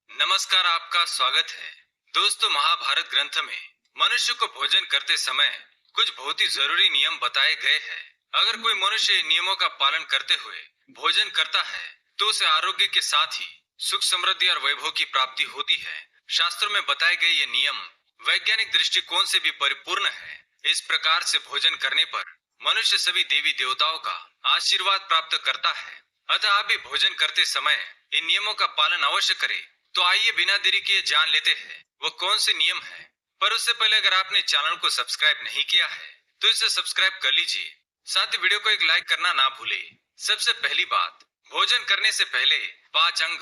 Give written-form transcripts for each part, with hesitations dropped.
नमस्कार, आपका स्वागत है। दोस्तों, महाभारत ग्रंथ में मनुष्य को भोजन करते समय कुछ बहुत ही जरूरी नियम बताए गए हैं। अगर कोई मनुष्य इन नियमों का पालन करते हुए भोजन करता है तो उसे आरोग्य के साथ ही सुख, समृद्धि और वैभव की प्राप्ति होती है। शास्त्रों में बताए गए ये नियम वैज्ञानिक दृष्टिकोण से भी परिपूर्ण है। इस प्रकार से भोजन करने पर मनुष्य सभी देवी देवताओं का आशीर्वाद प्राप्त करता है। अतः आप भी भोजन करते समय इन नियमों का पालन अवश्य करें। तो आइए बिना देरी किए जान लेते हैं वो कौन से नियम है। पर उससे पहले अगर आपने चैनल को सब्सक्राइब नहीं किया है तो इसे सब्सक्राइब कर लीजिए। साथ ही वीडियो को एक लाइक करना ना भूले। सबसे पहली बात, भोजन करने से पहले 5 अंग,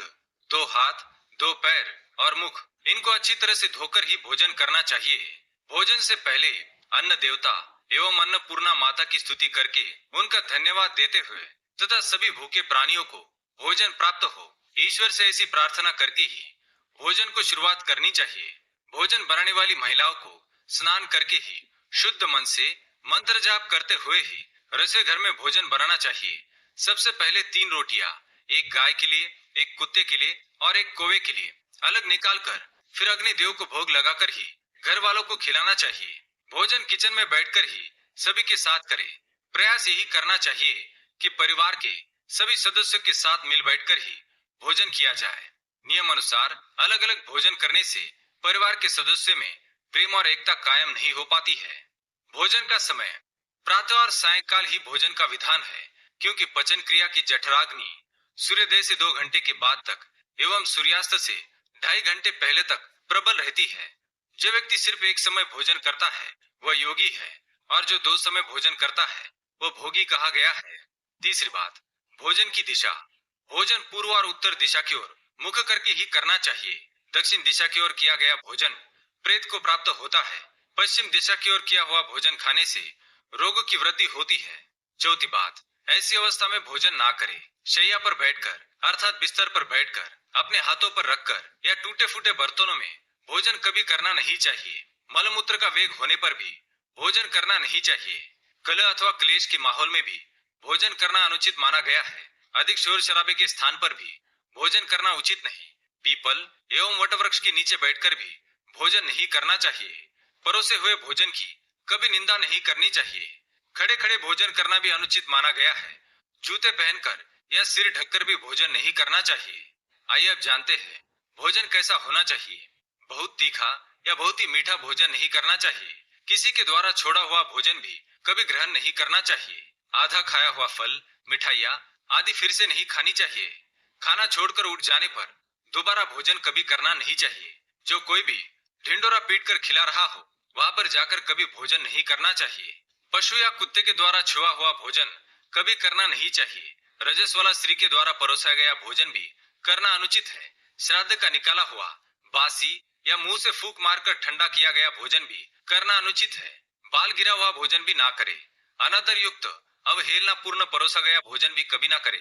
2 हाथ, 2 पैर और मुख, इनको अच्छी तरह से धोकर ही भोजन करना चाहिए। भोजन से पहले अन्न देवता एवं अन्नपूर्णा माता की स्तुति करके उनका धन्यवाद देते हुए तथा सभी भूखे प्राणियों को भोजन प्राप्त हो, ईश्वर से ऐसी प्रार्थना करके ही भोजन को शुरुआत करनी चाहिए। भोजन बनाने वाली महिलाओं को स्नान करके ही शुद्ध मन से मंत्र जाप करते हुए ही रसोई घर में भोजन बनाना चाहिए। सबसे पहले 3 रोटियां, एक गाय के लिए, एक कुत्ते के लिए और एक कौवे के लिए अलग निकाल कर फिर अग्निदेव को भोग लगाकर ही घर वालों को खिलाना चाहिए। भोजन किचन में बैठकर ही सभी के साथ करें। प्रयास यही करना चाहिए कि परिवार के सभी सदस्यों के साथ मिल बैठकर ही भोजन किया जाए। नियम अनुसार अलग अलग भोजन करने से परिवार के सदस्यों में प्रेम और एकता कायम नहीं हो पाती है। भोजन का समय प्रातः और सायंकाल ही भोजन का विधान है, क्योंकि पचन क्रिया की जठराग्नि सूर्योदय से 2 घंटे के बाद तक एवं सूर्यास्त से 2.5 घंटे पहले तक प्रबल रहती है। जो व्यक्ति सिर्फ एक समय भोजन करता है वह योगी है, और जो 2 समय भोजन करता है वह भोगी कहा गया है। तीसरी बात, भोजन की दिशा। भोजन पूर्व और उत्तर दिशा की ओर मुख करके ही करना चाहिए। दक्षिण दिशा की ओर किया गया भोजन प्रेत को प्राप्त होता है। पश्चिम दिशा की ओर किया हुआ भोजन खाने से रोगों की वृद्धि होती है। चौथी बात, ऐसी अवस्था में भोजन ना करें। शैया पर बैठकर अर्थात बिस्तर पर बैठकर अपने हाथों पर रखकर या टूटे फूटे बर्तनों में भोजन कभी करना नहीं चाहिए। मलमूत्र का वेग होने पर भी भोजन करना नहीं चाहिए। कलह अथवा क्लेश के माहौल में भी भोजन करना अनुचित माना गया है। अधिक शोर शराबे के स्थान पर भी भोजन करना उचित नहीं। पीपल एवं वटवृक्ष के नीचे बैठकर भी भोजन नहीं करना चाहिए। परोसे हुए भोजन की कभी निंदा नहीं करनी चाहिए। खड़े खड़े भोजन करना भी अनुचित माना गया है। जूते पहनकर या सिर ढककर भी भोजन नहीं करना चाहिए। आइए अब जानते हैं भोजन कैसा होना चाहिए। बहुत तीखा या बहुत ही मीठा भोजन नहीं करना चाहिए। किसी के द्वारा छोड़ा हुआ भोजन भी कभी ग्रहण नहीं करना चाहिए। आधा खाया हुआ फल, मिठाइयाँ आदि फिर से नहीं खानी चाहिए। खाना छोड़कर उठ जाने पर दोबारा भोजन कभी करना नहीं चाहिए। जो कोई भी ढिंडोरा पीटकर खिला रहा हो वहां पर जाकर कभी भोजन नहीं करना चाहिए। पशु या कुत्ते के द्वारा छुआ हुआ भोजन कभी करना नहीं चाहिए। रजस वाला स्त्री के द्वारा परोसा गया भोजन भी करना अनुचित है। श्राद्ध का निकाला हुआ, बासी या मुंह से फूंक मारकर ठंडा किया गया भोजन भी करना अनुचित है। बाल गिरा हुआ भोजन भी ना करे। अनादर युक्त अवहेलना पूर्ण परोसा गया भोजन भी कभी ना करे।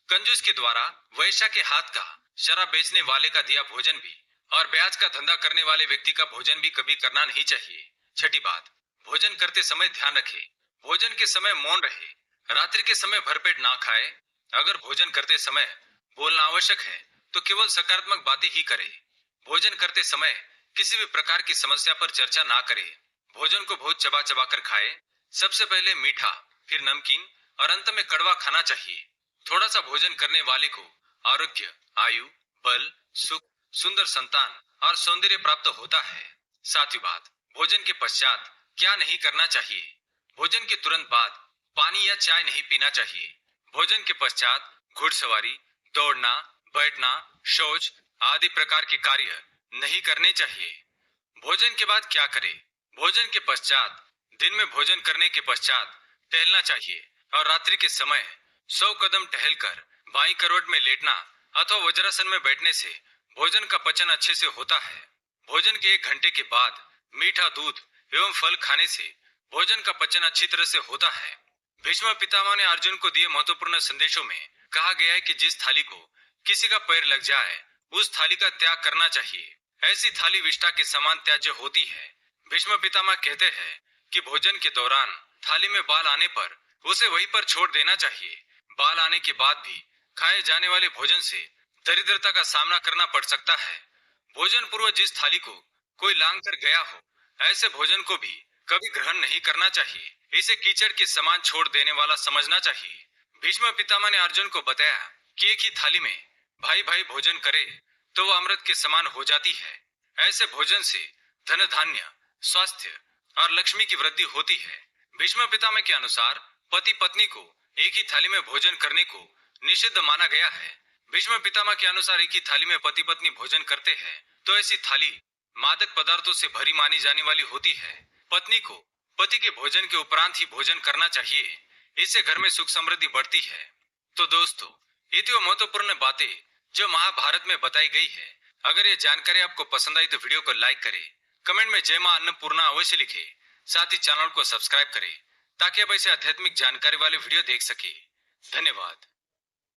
कंजूस के द्वारा वैश्या के हाथ का, शराब बेचने वाले का दिया भोजन भी और ब्याज का धंधा करने वाले व्यक्ति का भोजन भी कभी करना नहीं चाहिए। छठी बात, भोजन करते समय ध्यान रखें। भोजन के समय मौन रहे। रात्रि के समय भरपेट ना खाए। अगर भोजन करते समय बोलना आवश्यक है तो केवल सकारात्मक बातें ही करें। भोजन करते समय किसी भी प्रकार की समस्या पर चर्चा ना करें। भोजन को बहुत चबा चबा कर खाए। सबसे पहले मीठा, फिर नमकीन और अंत में कड़वा खाना चाहिए। थोड़ा सा भोजन करने वाले को आरोग्य, आयु, बल, सुख, सुंदर संतान और सौंदर्य प्राप्त होता है। सातवीं बात, भोजन के पश्चात क्या नहीं करना चाहिए। भोजन के तुरंत बाद पानी या चाय नहीं पीना चाहिए। भोजन के पश्चात घुड़सवारी, दौड़ना, बैठना, शौच आदि प्रकार के कार्य नहीं करने चाहिए। भोजन के बाद क्या करें। भोजन के पश्चात दिन में भोजन करने के पश्चात टहलना चाहिए और रात्रि के समय 100 कदम टहलकर बाईं करवट में लेटना अथवा वज्रासन में बैठने से भोजन का पचन अच्छे से होता है। भोजन के 1 घंटे के बाद मीठा दूध एवं फल खाने से भोजन का पचन अच्छी तरह से होता है। भीष्म पितामह ने अर्जुन को दिए महत्वपूर्ण संदेशों में कहा गया है कि जिस थाली को किसी का पैर लग जाए उस थाली का त्याग करना चाहिए। ऐसी थाली विष्ठा के समान त्याज्य होती है। भीष्म पितामह कहते हैं कि भोजन के दौरान थाली में बाल आने पर उसे वहीं पर छोड़ देना चाहिए। बाल आने के बाद भी खाए जाने वाले भोजन से दरिद्रता का सामना करना पड़ सकता है। भोजन पूर्व जिस थाली को कोई लांग कर गया हो, ऐसे भोजन को भी कभी ग्रहण नहीं करना चाहिए। इसे कीचड़ के समान छोड़ देने वाला समझना चाहिए। भीष्म पितामह ने अर्जुन को बताया कि एक ही थाली में भाई भाई भोजन करे तो वह अमृत के समान हो जाती है। ऐसे भोजन से धन धान्य, स्वास्थ्य और लक्ष्मी की वृद्धि होती है। भीष्म पितामह के अनुसार पति पत्नी को एक ही थाली में भोजन करने को निषिद्ध माना गया है। भीष्म पितामह के अनुसार एक ही थाली में पति पत्नी भोजन करते हैं तो ऐसी थाली मादक पदार्थों से भरी मानी जाने वाली होती है। पत्नी को पति के भोजन के उपरांत ही भोजन करना चाहिए। इससे घर में सुख समृद्धि बढ़ती है। तो दोस्तों, ये थी वो महत्वपूर्ण बातें जो महाभारत में बताई गई है। अगर ये जानकारी आपको पसंद आई तो वीडियो को लाइक करें, कमेंट में जय मां अन्नपूर्णा अवश्य लिखें, साथ ही चैनल को सब्सक्राइब करें ताकि आप ऐसे आध्यात्मिक जानकारी वाले वीडियो देख सके। धन्यवाद।